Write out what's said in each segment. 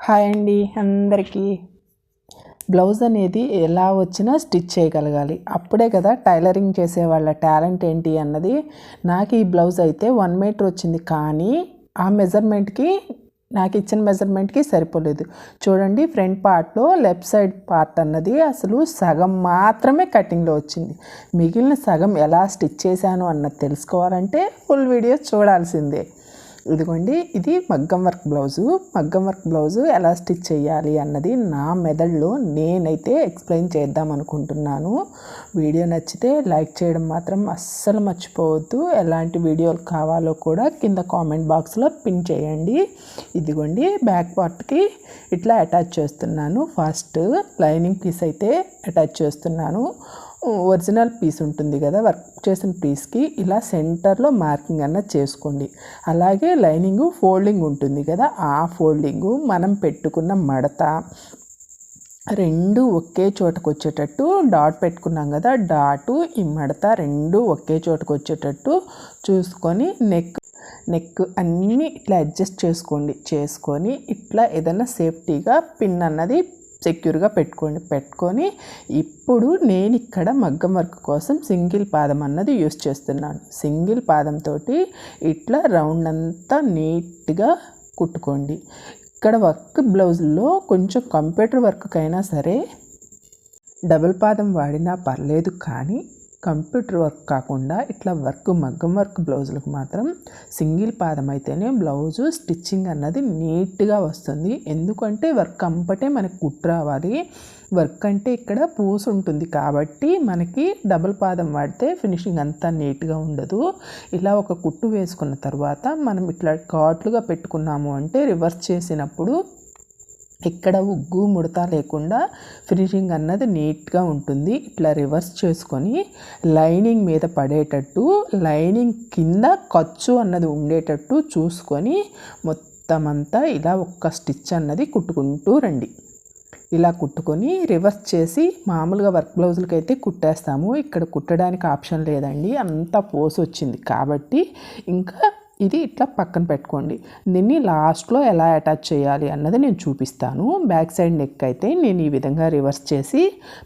Hi అండి అందరికీ. Blouse అనేది ఎలా వచ్చినా స్టిచ్ చేయగలగాలి. అప్పుడే కదా టైలరింగ్ చేసే వాళ్ళ టాలెంట్ ఏంటి అన్నది. నాకు ఈ బ్లౌజ్ అయితే 1 మీటర్ వచ్చింది, కానీ ఆ మెజర్మెంట్కి నాకు ఇచ్చిన మెజర్మెంట్కి సరిపోలేదు. చూడండి, ఫ్రంట్ పార్ట్లో లెఫ్ట్ సైడ్ పార్ట్ అన్నది అసలు సగం మాత్రమే కటింగ్లో వచ్చింది. మిగిలిన సగం ఎలా స్టిచ్ చేశాను అన్నది తెలుసుకోవాలంటే ఫుల్ వీడియో చూడాల్సిందే. ఇదిగోండి, ఇది మగ్గం వర్క్ బ్లౌజు. మగ్గం వర్క్ బ్లౌజు ఎలా స్టిచ్ చేయాలి అన్నది నా మెథడ్లో నేనైతే ఎక్స్ప్లెయిన్ చేద్దాం అనుకుంటున్నాను. వీడియో నచ్చితే లైక్ చేయడం మాత్రం అస్సలు మర్చిపోవద్దు. ఎలాంటి వీడియోలు కావాలో కూడా కింద కామెంట్ బాక్స్లో పిన్ చేయండి. ఇదిగోండి, బ్యాక్ పార్ట్కి ఇట్లా అటాచ్ చేస్తున్నాను. ఫస్ట్ లైనింగ్ పీస్ అయితే అటాచ్ చేస్తున్నాను. ఒరిజినల్ పీస్ ఉంటుంది కదా, వర్క్ చేసిన పీస్కి ఇలా సెంటర్లో మార్కింగ్ అన్నది చేసుకోండి. అలాగే లైనింగ్ ఫోల్డింగ్ ఉంటుంది కదా, ఆ ఫోల్డింగు మనం పెట్టుకున్న మడత రెండు ఒకే చోటకు వచ్చేటట్టు డాట్ పెట్టుకున్నాం కదా, డాటు ఈ మడత రెండు ఒకే చోటకు వచ్చేటట్టు చూసుకొని నెక్ అన్నీ ఇట్లా అడ్జస్ట్ చేసుకొని ఇట్లా ఏదైనా సేఫ్టీగా పిన్ అన్నది సెక్యూర్గా పెట్టుకొని ఇప్పుడు నేను ఇక్కడ మగ్గం వర్క్ కోసం సింగిల్ పాదం అన్నది యూస్ చేస్తున్నాను. సింగిల్ పాదంతో ఇట్లా రౌండ్ అంతా నీట్గా కుట్టుకోండి. ఇక్కడ వర్క్ బ్లౌజుల్లో కొంచెం కంప్యూటర్ వర్క్కైనా సరే డబుల్ పాదం వాడినా పర్లేదు, కానీ కంప్యూటర్ వర్క్ కాకుండా ఇట్లా మగ్గం వర్క్ బ్లౌజులకు మాత్రం సింగిల్ పాదం అయితేనే బ్లౌజు స్టిచ్చింగ్ అన్నది నీట్గా వస్తుంది. ఎందుకంటే వర్క్ అంపటే మనకు కుట్టు రావాలి. వర్క్ అంటే ఇక్కడ పూసు ఉంటుంది కాబట్టి మనకి డబుల్ పాదం వాడితే ఫినిషింగ్ అంతా నీట్గా ఉండదు. ఇలా ఒక కుట్టు వేసుకున్న తర్వాత మనం ఇట్లా ఘాట్లుగా పెట్టుకున్నాము అంటే రివర్స్ చేసినప్పుడు ఇక్కడ ఉగ్గు ముడత లేకుండా ఫినిషింగ్ అన్నది నీట్గా ఉంటుంది. ఇట్లా రివర్స్ చేసుకొని లైనింగ్ మీద పడేటట్టు, లైనింగ్ కింద ఖర్చు అన్నది ఉండేటట్టు చూసుకొని మొత్తం అంతా ఇలా ఒక్క స్టిచ్ అన్నది కుట్టుకుంటూ రండి. ఇలా కుట్టుకొని రివర్స్ చేసి మామూలుగా వర్క్ బ్లౌజులకి అయితే కుట్టేస్తాము. ఇక్కడ కుట్టడానికి ఆప్షన్ లేదండి, అంతా పోసి వచ్చింది కాబట్టి ఇంకా ఇది ఇట్లా పక్కన పెట్టుకోండి. దీన్ని లాస్ట్లో ఎలా అటాచ్ చేయాలి అన్నది నేను చూపిస్తాను. బ్యాక్ సైడ్ నెక్ అయితే నేను ఈ విధంగా రివర్స్ చేసి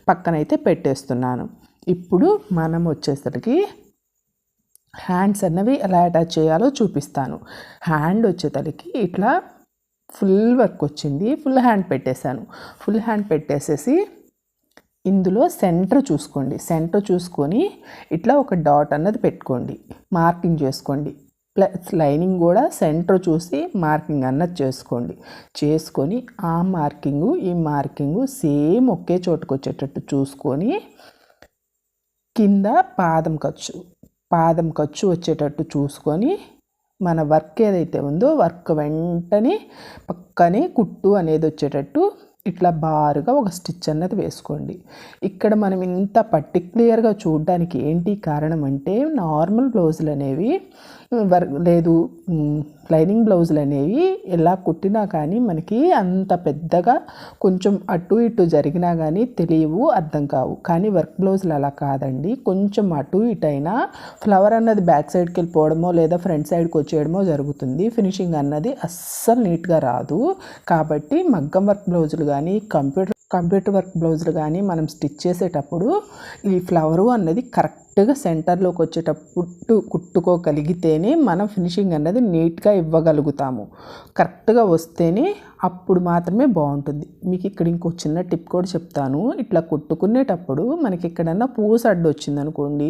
పక్కనైతే పెట్టేస్తున్నాను. ఇప్పుడు మనం వచ్చేసరికి హ్యాండ్స్ అన్నవి ఎలా అటాచ్ చేయాలో చూపిస్తాను. హ్యాండ్ వచ్చేసరికి ఇట్లా ఫుల్ వర్క్ వచ్చింది, ఫుల్ హ్యాండ్ పెట్టేశాను. ఫుల్ హ్యాండ్ పెట్టేసేసి ఇందులో సెంటర్ చూసుకొని ఇట్లా ఒక డాట్ అన్నది పెట్టుకోండి, మార్కింగ్ చేసుకోండి. ప్లస్ లైనింగ్ కూడా సెంటర్ చూసి మార్కింగ్ అన్నది చేసుకొని ఆ మార్కింగు ఈ మార్కింగు సేమ్ ఒకే చోటుకు వచ్చేటట్టు చూసుకొని కింద పాదం ఖర్చు వచ్చేటట్టు చూసుకొని మన వర్క్ ఏదైతే ఉందో వర్క్ వెంటనే పక్కనే కుట్టు అనేది వచ్చేటట్టు ఇట్లా బారుగా ఒక స్టిచ్ అన్నది వేసుకోండి. ఇక్కడ మనం ఇంత పర్టిక్యులర్గా చూడడానికి ఏంటి కారణం అంటే, నార్మల్ బ్లౌజులు అనేవి లైనింగ్ బ్లౌజులు అనేవి ఎలా కుట్టినా కానీ మనకి అంత పెద్దగా కొంచెం అటు ఇటు జరిగినా కానీ తెలియవు, అర్థం కావు. కానీ వర్క్ బ్లౌజులు అలా కాదండి. కొంచెం అటు ఇటు అయినా ఫ్లవర్ అన్నది బ్యాక్ సైడ్కి వెళ్ళిపోవడమో లేదా ఫ్రంట్ సైడ్కి వచ్చేయడమో జరుగుతుంది. ఫినిషింగ్ అన్నది అస్సలు నీట్గా రాదు. కాబట్టి మగ్గం వర్క్ బ్లౌజులు కానీ కంప్యూటర్ వర్క్ బ్లౌజులు కానీ మనం స్టిచ్ చేసేటప్పుడు ఈ ఫ్లవరు అన్నది కరెక్ట్గా సెంటర్లోకి వచ్చేటప్పుడు కుట్టుకోగలిగితేనే మనం ఫినిషింగ్ అన్నది నీట్గా ఇవ్వగలుగుతాము. కరెక్ట్గా వస్తేనే అప్పుడు మాత్రమే బాగుంటుంది. మీకు ఇక్కడ ఇంకో చిన్న టిప్ కూడా చెప్తాను. ఇట్లా కుట్టుకునేటప్పుడు మనకి ఎక్కడన్నా పూస అడ్డు వచ్చిందనుకోండి,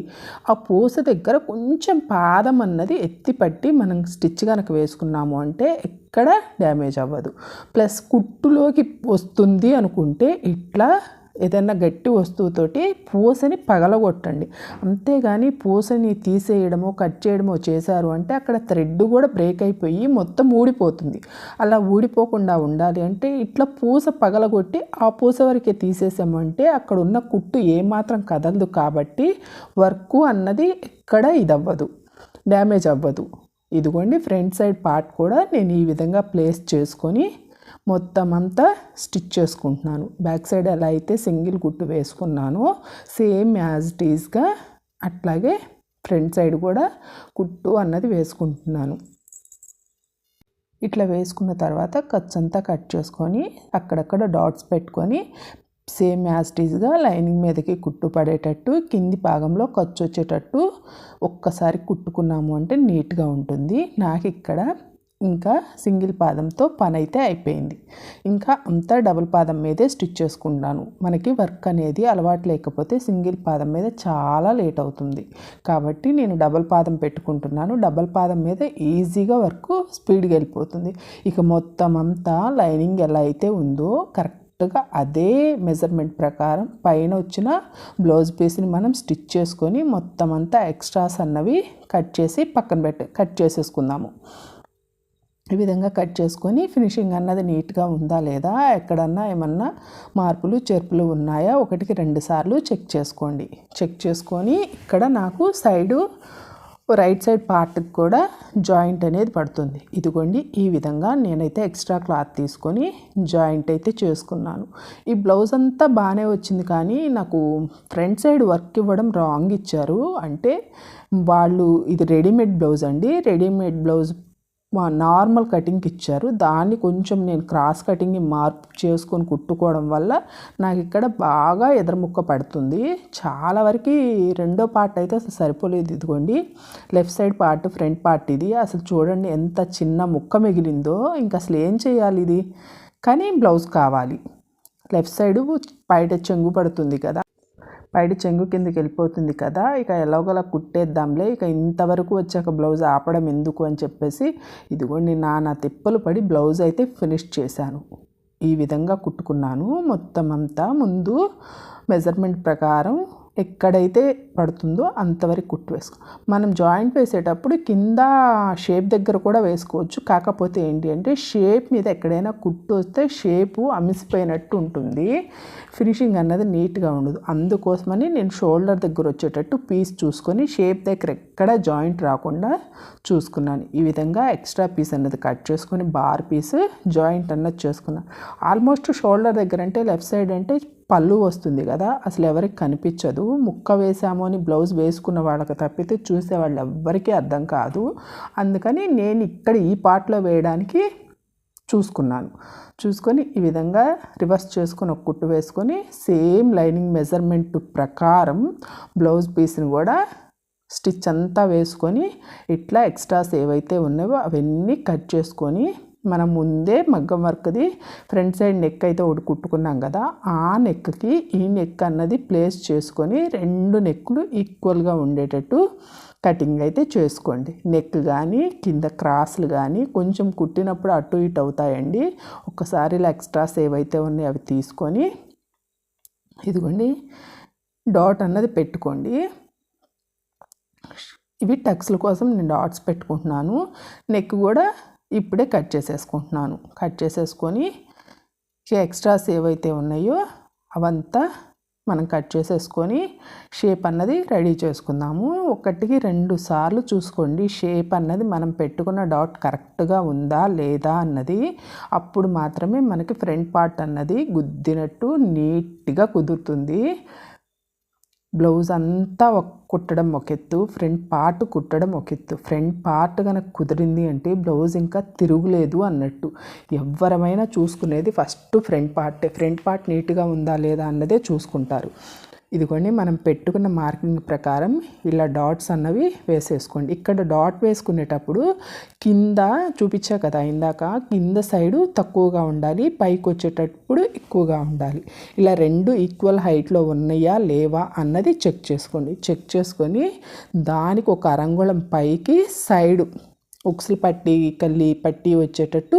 ఆ పూస దగ్గర కొంచెం పాదం అన్నది ఎత్తిపట్టి మనం స్టిచ్ కనుక వేసుకున్నాము అంటే ఎక్కడ డ్యామేజ్ అవ్వదు. ప్లస్ కుట్టులోకి వస్తుంది అనుకుంటే ఇట్లా ఏదైనా గట్టి వస్తువుతోటి పూసని పగలగొట్టండి. అంతేగాని పూసని తీసేయడమో కట్ చేయడమో చేశారు అంటే అక్కడ థ్రెడ్ కూడా బ్రేక్ అయిపోయి మొత్తం ఊడిపోతుంది. అలా ఊడిపోకుండా ఉండాలి అంటే ఇట్లా పూస పగలగొట్టి ఆ పూస వరకే తీసేసామంటే అక్కడ ఉన్న కుట్టు ఏమాత్రం కదలదు. కాబట్టి వర్క్ అన్నది ఎక్కడ డ్యామేజ్ అవ్వదు. ఇదిగోండి, ఫ్రంట్ సైడ్ పార్ట్ కూడా నేను ఈ విధంగా ప్లేస్ చేసుకొని మొత్తం అంతా స్టిచ్ చేసుకుంటున్నాను. బ్యాక్ సైడ్ ఎలా అయితే సింగిల్ కుట్టు వేసుకున్నానో సేమ్ యాజ్ ఇట్ ఈజ్గా అట్లాగే ఫ్రంట్ సైడ్ కూడా కుట్టు అన్నది వేసుకుంటున్నాను. ఇట్లా వేసుకున్న తర్వాత ఖర్చు అంతా కట్ చేసుకొని అక్కడక్కడ డాట్స్ పెట్టుకొని సేమ్ యాజ్ ఇట్ ఈజ్గా లైనింగ్ మీదకి కుట్టు పడేటట్టు కింది భాగంలో ఖర్చు వచ్చేటట్టు ఒక్కసారి కుట్టుకున్నాము అంటే నీట్గా ఉంటుంది. నాకు ఇక్కడ ఇంకా సింగిల్ పాదంతో పని అయితే అయిపోయింది. ఇంకా అంతా డబుల్ పాదం మీదే స్టిచ్ చేసుకుంటాను. మనకి వర్క్ అనేది అలవాటు లేకపోతే సింగిల్ పాదం మీద చాలా లేట్ అవుతుంది. కాబట్టి నేను డబుల్ పాదం పెట్టుకుంటున్నాను. డబుల్ పాదం మీద ఈజీగా వర్క్ స్పీడ్గా వెళ్ళిపోతుంది. ఇక మొత్తం అంతా లైనింగ్ ఎలా అయితే ఉందో కరెక్ట్గా అదే మెజర్మెంట్ ప్రకారం పైన వచ్చిన బ్లౌజ్ పీస్ని మనం స్టిచ్ చేసుకొని మొత్తం అంతా ఎక్స్ట్రాస్ అన్నవి కట్ చేసేసుకుందాము. ఈ విధంగా కట్ చేసుకొని ఫినిషింగ్ అన్నది నీట్గా ఉందా లేదా, ఎక్కడన్నా ఏమన్నా మార్పులు చేర్పులు ఉన్నాయా 1-2 సార్లు చెక్ చేసుకోండి. చెక్ చేసుకొని ఇక్కడ నాకు రైట్ సైడ్ పార్ట్కి కూడా జాయింట్ అనేది పడుతుంది. ఇదిగోండి ఈ విధంగా నేనైతే ఎక్స్ట్రా క్లాత్ తీసుకొని జాయింట్ అయితే చేసుకున్నాను. ఈ బ్లౌజ్ అంతా బాగానే వచ్చింది, కానీ నాకు ఫ్రంట్ సైడ్ వర్క్ ఇవ్వడం రాంగ్ ఇచ్చారు. అంటే వాళ్ళు ఇది రెడీమేడ్ బ్లౌజ్ అండి. రెడీమేడ్ బ్లౌజ్ నార్మల్ కటింగ్కి ఇచ్చారు. దాన్ని కొంచెం నేను క్రాస్ కటింగ్ని మార్పు చేసుకొని కుట్టుకోవడం వల్ల నాకు ఇక్కడ బాగా ఎదరముక్క పడుతుంది. చాలా వరకు రెండో పార్ట్ అయితే అసలు సరిపోలేదు. ఇదిగోండి left side part front part ఇది అసలు చూడండి ఎంత చిన్న ముక్క మిగిలిందో. ఇంకా అసలు ఏం చేయాలి ఇది, కానీ బ్లౌజ్ కావాలి. లెఫ్ట్ సైడు బయట చెంగు పడుతుంది కదా, పైడి చెంగు కిందకి వెళ్ళిపోతుంది కదా, ఇక ఎలాగోలా కుట్టేద్దాంలే, ఇక ఇంతవరకు వచ్చాక బ్లౌజ్ ఆపడం ఎందుకు అని చెప్పేసి ఇదిగోండి నానా తిప్పలు పడి బ్లౌజ్ అయితే ఫినిష్ చేశాను. ఈ విధంగా కుట్టుకున్నాను. మొత్తం అంతా ముందు మెజర్మెంట్ ప్రకారం ఎక్కడైతే పడుతుందో అంతవరకు కుట్టు వేసుకో. మనం జాయింట్ వేసేటప్పుడు కింద షేప్ దగ్గర కూడా వేసుకోవచ్చు. కాకపోతే ఏంటి అంటే షేప్ మీద ఎక్కడైనా కుట్టు వస్తే షేపు అమిసిపోయినట్టు ఉంటుంది, ఫినిషింగ్ అన్నది నీట్గా ఉండదు. అందుకోసమని నేను షోల్డర్ దగ్గర వచ్చేటట్టు పీస్ చూసుకొని షేప్ దగ్గర ఎక్కడ జాయింట్ రాకుండా చూసుకున్నాను. ఈ విధంగా ఎక్స్ట్రా పీస్ అన్నది కట్ చేసుకొని బార్ పీస్ జాయింట్ అన్నది చేసుకున్నాను. ఆల్మోస్ట్ షోల్డర్ దగ్గర అంటే లెఫ్ట్ సైడ్ అంటే పళ్ళు వస్తుంది కదా, అసలు ఎవరికి కనిపించదు. ముక్క వేసాము అని బ్లౌజ్ వేసుకున్న వాళ్ళకి తప్పితే చూసే వాళ్ళు ఎవ్వరికీ అర్థం కాదు. అందుకని నేను ఇక్కడ ఈ పార్ట్లో వేయడానికి చూసుకొని ఈ విధంగా రివర్స్ చేసుకొని ఒక కుట్టు వేసుకొని సేమ్ లైనింగ్ మెజర్మెంట్ ప్రకారం బ్లౌజ్ పీస్ని కూడా స్టిచ్ అంతా వేసుకొని ఇట్లా ఎక్స్ట్రాస్ ఏవైతే ఉన్నాయో అవన్నీ కట్ చేసుకొని మనం ముందే మగ్గం వర్క్ది ఫ్రంట్ సైడ్ నెక్ అయితే ఒకటి కుట్టుకున్నాం కదా, ఆ నెక్కి ఈ నెక్ అన్నది ప్లేస్ చేసుకొని 2 నెక్కులు ఈక్వల్గా ఉండేటట్టు కటింగ్ అయితే చేసుకోండి. నెక్ కానీ కింద క్రాస్లు కానీ కొంచెం కుట్టినప్పుడు అటు ఇటు అవుతాయండి. ఒక్కసారి ఇలా ఎక్స్ట్రాస్ ఏవైతే ఉన్నాయో అవి తీసుకొని ఇదిగోండి డాట్ అన్నది పెట్టుకోండి. ఇవి టక్స్ల కోసం నేను డాట్స్ పెట్టుకుంటున్నాను. నెక్ కూడా ఇప్పుడే కట్ చేసేసుకుంటున్నాను. కట్ చేసేసుకొని ఎక్స్ట్రాస్ ఏవైతే ఉన్నాయో అవంతా మనం కట్ చేసేసుకొని షేప్ అన్నది రెడీ చేసుకుందాము. 1-2 సార్లు చూసుకోండి షేప్ అన్నది మనం పెట్టుకున్న డాట్ కరెక్ట్గా ఉందా లేదా అన్నది. అప్పుడు మాత్రమే మనకి ఫ్రంట్ పార్ట్ అన్నది గుద్దినట్టు నీట్గా కుదురుతుంది. బ్లౌజ్ అంతా కుట్టడం ఒక ఎత్తు, ఫ్రంట్ పార్ట్ కుట్టడం ఒక ఎత్తు. ఫ్రంట్ పార్ట్ కనుక కుదిరింది అంటే బ్లౌజ్ ఇంకా తిరుగులేదు అన్నట్టు. ఎవరమైనా చూసుకునేది ఫస్ట్ ఫ్రంట్ పార్ట్ నీట్గా ఉందా లేదా అన్నదే చూసుకుంటారు. ఇదిగోండి మనం పెట్టుకున్న మార్కింగ్ ప్రకారం ఇలా డాట్స్ అన్నవి వేసేసుకోండి. ఇక్కడ డాట్ వేసుకునేటప్పుడు కింద చూపించా కదా ఇందాక, కింద సైడు తక్కువగా ఉండాలి, పైకి వచ్చేటప్పుడు ఎక్కువగా ఉండాలి. ఇలా 2 ఈక్వల్ హైట్లో ఉన్నాయా లేవా అన్నది చెక్ చేసుకోండి. చెక్ చేసుకొని దానికి ఒక అరంగుళం పైకి సైడు ఉక్సులు పట్టి కల్లి పట్టి వచ్చేటట్టు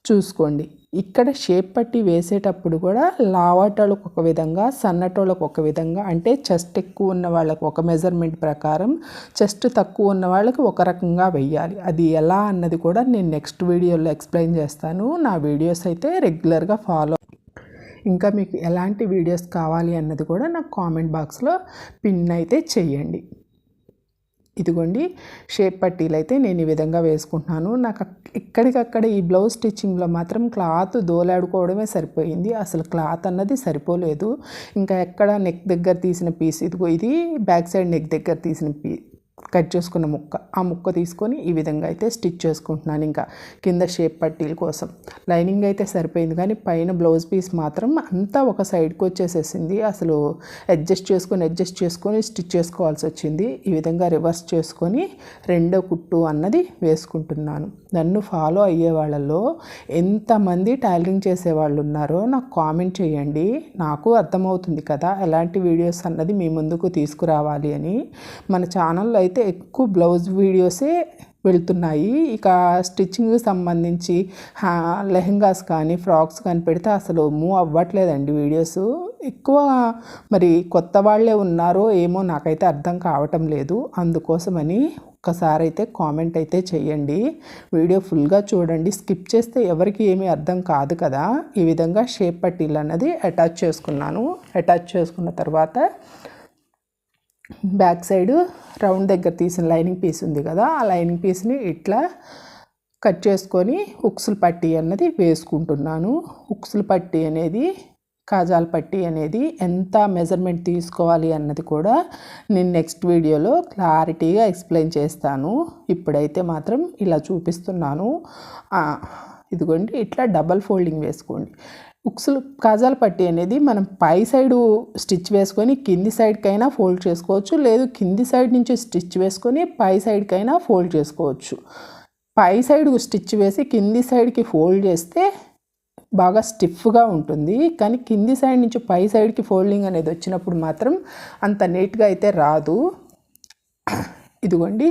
చూసుకోండి. ఇక్కడ షేప్ పట్టి వేసేటప్పుడు కూడా లావాటోళ్ళకు ఒక విధంగా, సన్నటోళ్ళకు ఒక విధంగా, అంటే చెస్ట్ ఎక్కువ ఉన్న వాళ్ళకు ఒక మెజర్మెంట్ ప్రకారం, చెస్ట్ తక్కువ ఉన్న వాళ్ళకి ఒక రకంగా వెయ్యాలి. అది ఎలా అన్నది కూడా నేను నెక్స్ట్ వీడియోలో ఎక్స్ప్లెయిన్ చేస్తాను. నా వీడియోస్ అయితే రెగ్యులర్గా ఫాలో. ఇంకా మీకు ఎలాంటి వీడియోస్ కావాలి అన్నది కూడా నాకు కామెంట్ బాక్స్లో పిన్ అయితే చెయ్యండి. ఇదిగోండి షేప్ పట్టీలు అయితే నేను ఈ విధంగా వేసుకుంటున్నాను. నాకు ఇక్కడికక్కడ ఈ బ్లౌజ్ స్టిచ్చింగ్లో మాత్రం క్లాత్ దోలాడుకోవడమే సరిపోయింది. అసలు క్లాత్ అన్నది సరిపోలేదు. ఇంకా ఎక్కడ నెక్ దగ్గర తీసిన పీస్, ఇదిగో ఇది బ్యాక్ సైడ్ నెక్ దగ్గర తీసిన కట్ చేసుకున్న ముక్క, ఆ ముక్క తీసుకొని ఈ విధంగా అయితే స్టిచ్ చేసుకుంటున్నాను. ఇంకా కింద షేప్ పట్టీల కోసం లైనింగ్ అయితే సరిపోయింది, కానీ పైన బ్లౌజ్ పీస్ మాత్రం అంతా ఒక సైడ్కి వచ్చేసేసింది. అసలు అడ్జస్ట్ చేసుకొని స్టిచ్ చేసుకోవాల్సి వచ్చింది. ఈ విధంగా రివర్స్ చేసుకొని రెండో కుట్టు అన్నది వేసుకుంటున్నాను. నన్ను ఫాలో అయ్యే వాళ్ళలో ఎంతమంది టైలరింగ్ చేసేవాళ్ళు ఉన్నారో నాకు కామెంట్ చేయండి. నాకు అర్థమవుతుంది కదా ఎలాంటి వీడియోస్ అన్నది మీ ముందుకు తీసుకురావాలి అని. మన ఛానల్లో అయితే ఎక్కువ బ్లౌజ్ వీడియోసే వెళ్తున్నాయి. ఇక స్టిచ్చింగ్కి సంబంధించి లెహంగాస్ కానీ ఫ్రాక్స్ కానీ పెడితే అసలు మూవ్ అవ్వట్లేదండి వీడియోస్. ఎక్కువ మరి కొత్త వాళ్ళే ఉన్నారో ఏమో నాకైతే అర్థం కావటం లేదు. అందుకోసమని ఒక్కసారి అయితే కామెంట్ అయితే చేయండి. వీడియో ఫుల్గా చూడండి, స్కిప్ చేస్తే ఎవరికి ఏమీ అర్థం కాదు కదా. ఈ విధంగా షేప్ పట్టీలు అన్నది అటాచ్ చేసుకున్నాను. అటాచ్ చేసుకున్న తర్వాత బ్యాక్ సైడ్ రౌండ్ దగ్గర తీసిన లైనింగ్ పీస్ ఉంది కదా, ఆ లైనింగ్ పీస్ని ఇట్లా కట్ చేసుకొని ఉక్సులు పట్టీ అన్నది వేసుకుంటున్నాను. ఉక్సులు పట్టీ అనేది, కాజాల పట్టీ అనేది ఎంత మెజర్మెంట్ తీసుకోవాలి అన్నది కూడా నేను నెక్స్ట్ వీడియోలో క్లారిటీగా ఎక్స్ప్లెయిన్ చేస్తాను. ఇప్పుడైతే మాత్రం ఇలా చూపిస్తున్నాను. ఇదిగోండి, ఇట్లా డబల్ ఫోల్డింగ్ వేసుకోండి. ఉక్సులు కాజాల పట్టీ అనేది మనం పై సైడు స్టిచ్ వేసుకొని కింది సైడ్కైనా ఫోల్డ్ చేసుకోవచ్చు, లేదు కింది సైడ్ నుంచి స్టిచ్ వేసుకొని పై సైడ్కైనా ఫోల్డ్ చేసుకోవచ్చు. పై సైడ్ స్టిచ్ వేసి కింది సైడ్కి ఫోల్డ్ చేస్తే బాగా స్టిఫ్గా ఉంటుంది, కానీ కింది సైడ్ నుంచి పై సైడ్కి ఫోల్డింగ్ అనేది వచ్చినప్పుడు మాత్రం అంత నీట్గా అయితే రాదు. ఇదిగోండి,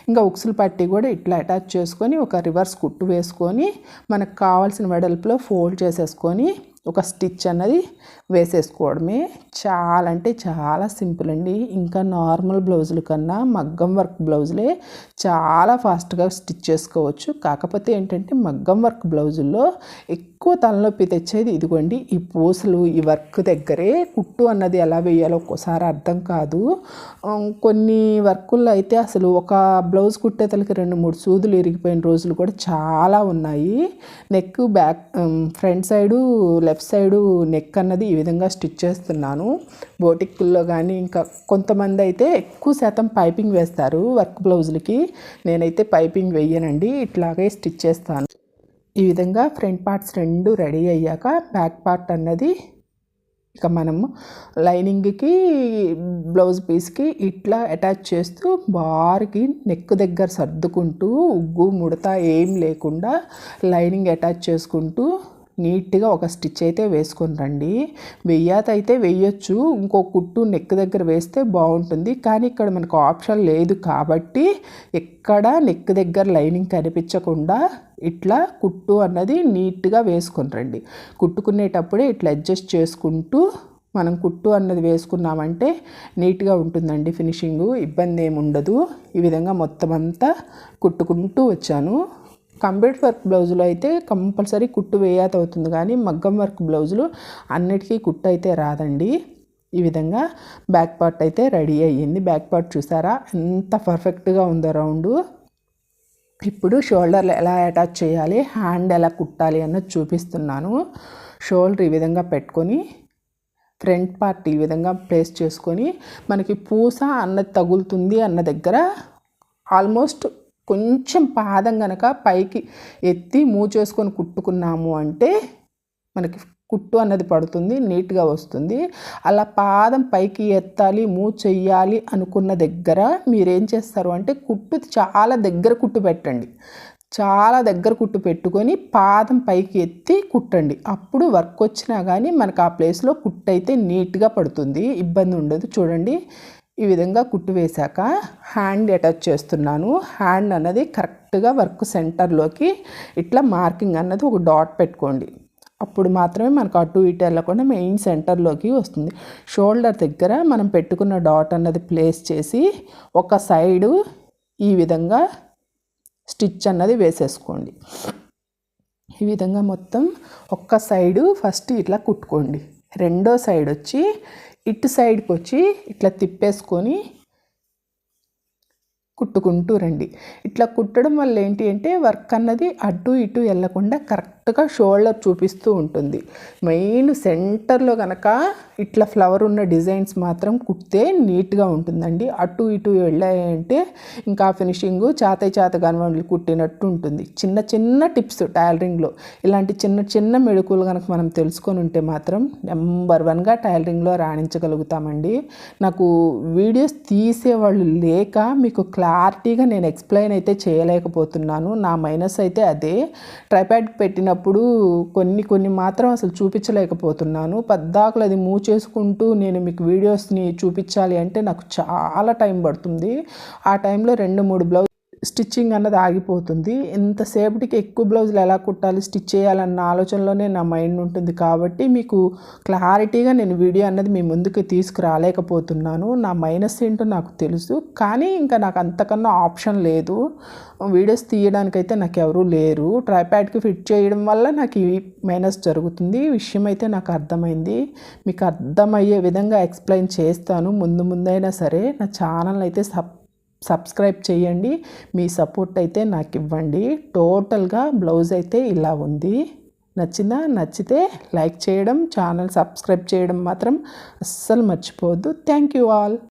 ఇంకా ఉక్సులు పట్టీ కూడా ఇట్లా అటాచ్ చేసుకొని ఒక రివర్స్ కుట్టు వేసుకొని మనకు కావాల్సిన వెడల్పులో ఫోల్డ్ చేసేసుకొని ఒక స్టిచ్ అన్నది వేసేసుకోవడమే. చాలా అంటే చాలా సింపుల్ అండి. ఇంకా నార్మల్ బ్లౌజుల కన్నా మగ్గం వర్క్ బ్లౌజులే చాలా ఫాస్ట్గా స్టిచ్ చేసుకోవచ్చు. కాకపోతే ఏంటంటే మగ్గం వర్క్ బ్లౌజుల్లో ఎక్కువ తలనొప్పి తెచ్చేది ఇదిగోండి ఈ పూసలు, ఈ వర్క్ దగ్గరే. కుట్టు అన్నది ఎలా వేయాలో ఒక్కోసారి అర్థం కాదు. కొన్ని వర్కుల్లో అయితే అసలు ఒక బ్లౌజ్ కుట్టేతలకి 2-3 సూదులు ఇరిగిపోయిన రోజులు కూడా చాలా ఉన్నాయి. Neck back front side left side neck అన్నది ఈ విధంగా స్టిచ్ చేస్తున్నాను. బోటిక్కుల్లో కానీ ఇంకా కొంతమంది అయితే ఎక్కువ శాతం పైపింగ్ వేస్తారు వర్క్ బ్లౌజులకి. నేనైతే పైపింగ్ వేయనండి, ఇట్లాగే స్టిచ్ చేస్తాను. ఈ విధంగా ఫ్రంట్ పార్ట్స్ రెండు రెడీ అయ్యాక బ్యాక్ పార్ట్ అన్నది ఇక మనము లైనింగ్కి బ్లౌజ్ పీస్కి ఇట్లా అటాచ్ చేస్తూ బార్కి నెక్ దగ్గర సర్దుకుంటూ ఉగ్గు ముడత ఏం లేకుండా లైనింగ్ అటాచ్ చేసుకుంటూ నీట్గా ఒక స్టిచ్ అయితే వేసుకొని రండి. వెయ్యాత అయితే వేయొచ్చు, ఇంకో కుట్టు నెక్ దగ్గర వేస్తే బాగుంటుంది, కానీ ఇక్కడ మనకు ఆప్షన్ లేదు కాబట్టి ఎక్కడ నెక్ దగ్గర లైనింగ్ కనిపించకుండా ఇట్లా కుట్టు అన్నది నీట్గా వేసుకొని రండి. కుట్టుకునేటప్పుడే ఇట్లా అడ్జస్ట్ చేసుకుంటూ మనం కుట్టు అన్నది వేసుకున్నామంటే నీట్గా ఉంటుందండి ఫినిషింగు, ఇబ్బంది ఏమి ఉండదు. ఈ విధంగా మొత్తం అంతా కుట్టుకుంటూ వచ్చాను. కంప్యూటర్ వర్క్ బ్లౌజులు అయితే కంపల్సరీ కుట్టు వేయాత అవుతుంది, కానీ మగ్గం వర్క్ బ్లౌజులు అన్నిటికీ కుట్టు అయితే రాదండి. ఈ విధంగా బ్యాక్ పార్ట్ అయితే రెడీ అయ్యింది. బ్యాక్ పార్ట్ చూసారా ఎంత పర్ఫెక్ట్గా ఉందో రౌండ్. ఇప్పుడు షోల్డర్లు ఎలా అటాచ్ చేయాలి, హ్యాండ్ ఎలా కుట్టాలి అన్నది చూపిస్తున్నాను. షోల్డర్ ఈ విధంగా పెట్టుకొని ఫ్రంట్ పార్ట్ ఈ విధంగా ప్లేస్ చేసుకొని మనకి పూస అన్నది తగులుతుంది అన్న దగ్గర ఆల్మోస్ట్ కొంచెం పాదం కనుక పైకి ఎత్తి మూవ్ చేసుకొని కుట్టుకున్నాము అంటే మనకి కుట్టు అన్నది పడుతుంది, నీట్గా వస్తుంది. అలా పాదం పైకి ఎత్తాలి, మూవ్ చెయ్యాలి అనుకున్న దగ్గర మీరేం చేస్తారు అంటే కుట్టు చాలా దగ్గర కుట్టు పెట్టండి. చాలా దగ్గర కుట్టు పెట్టుకొని పాదం పైకి ఎత్తి కుట్టండి. అప్పుడు వర్క్ వచ్చినా కానీ మనకు ఆ ప్లేస్లో కుట్టు అయితే నీట్గా పడుతుంది, ఇబ్బంది ఉండదు. చూడండి, ఈ విధంగా కుట్టు వేశాక హ్యాండ్ అటాచ్ చేస్తున్నాను. హ్యాండ్ అన్నది కరెక్ట్గా వర్క్ సెంటర్లోకి ఇట్లా మార్కింగ్ అన్నది ఒక డాట్ పెట్టుకోండి. అప్పుడు మాత్రమే మనకు అటు ఇటు వెళ్ళకుండా మెయిన్ సెంటర్లోకి వస్తుంది. షోల్డర్ దగ్గర మనం పెట్టుకున్న డాట్ అన్నది ప్లేస్ చేసి ఒక సైడు ఈ విధంగా స్టిచ్ అన్నది వేసేసుకోండి. ఈ విధంగా మొత్తం ఒక్క సైడు ఫస్ట్ ఇట్లా కుట్టుకోండి. రెండో సైడ్ వచ్చి ఇటు సైడ్కి వచ్చి ఇట్లా తిప్పేసుకొని కుట్టుకుంటూ రండి. ఇట్లా కుట్టడం వల్ల ఏంటి అంటే వర్క్ అన్నది అటు ఇటు వెళ్ళకుండా కరెక్ట్ కరెక్ట్గా షోల్డర్ చూపిస్తూ ఉంటుంది. మెయిన్ సెంటర్లో కనుక ఇట్లా ఫ్లవర్ ఉన్న డిజైన్స్ మాత్రం కుడితే నీట్గా ఉంటుందండి. అటు ఇటు వెళ్ళాయంటే ఇంకా ఫినిషింగ్ చేత గన్వన్లు కుట్టినట్టు ఉంటుంది. చిన్న చిన్న టిప్స్ టైలరింగ్లో ఇలాంటి చిన్న చిన్న మెళకువలు కనుక మనం తెలుసుకొని ఉంటే మాత్రం నెంబర్ 1గా టైలరింగ్లో రాణించగలుగుతామండి. నాకు వీడియోస్ తీసేవాళ్ళు లేక మీకు క్లారిటీగా నేను ఎక్స్ప్లెయిన్ అయితే చేయలేకపోతున్నాను. నా మైనస్ అయితే అదే. ట్రైప్యాడ్ పెట్టినప్పుడు కొన్ని మాత్రం అసలు చూపించలేకపోతున్నాను. పద్దాకులు అది మూవ్ చేసుకుంటూ నేను మీకు వీడియోస్ని చూపించాలి అంటే నాకు చాలా టైం పడుతుంది. ఆ టైంలో 2-3 బ్లౌజ్ స్టిచ్చింగ్ అన్నది ఆగిపోతుంది. ఎంతసేపటికి ఎక్కువ బ్లౌజులు ఎలా కుట్టాలి, స్టిచ్ చేయాలన్న ఆలోచనలోనే నా మైండ్ ఉంటుంది. కాబట్టి మీకు క్లారిటీగా నేను వీడియో అన్నది మీ ముందుకు తీసుకురాలేకపోతున్నాను. నా మైనస్ ఏంటో నాకు తెలుసు, కానీ ఇంకా నాకు అంతకన్నా ఆప్షన్ లేదు. వీడియోస్ తీయడానికైతే నాకు ఎవరూ లేరు. ట్రైప్యాడ్కి ఫిట్ చేయడం వల్ల నాకు ఈ మైనస్ జరుగుతుంది. ఈ విషయం అయితే నాకు అర్థమైంది. మీకు అర్థమయ్యే విధంగా ఎక్స్ప్లెయిన్ చేస్తాను. ముందైనా సరే నా ఛానల్ అయితే సబ్స్క్రైబ్ చేయండి. మీ సపోర్ట్ అయితే నాకు ఇవ్వండి. టోటల్గా బ్లౌజ్ అయితే ఇలా ఉంది. నచ్చితే లైక్ చేయడం, ఛానల్ సబ్స్క్రైబ్ చేయడం మాత్రం అస్సలు మర్చిపోవద్దు. Thank you all.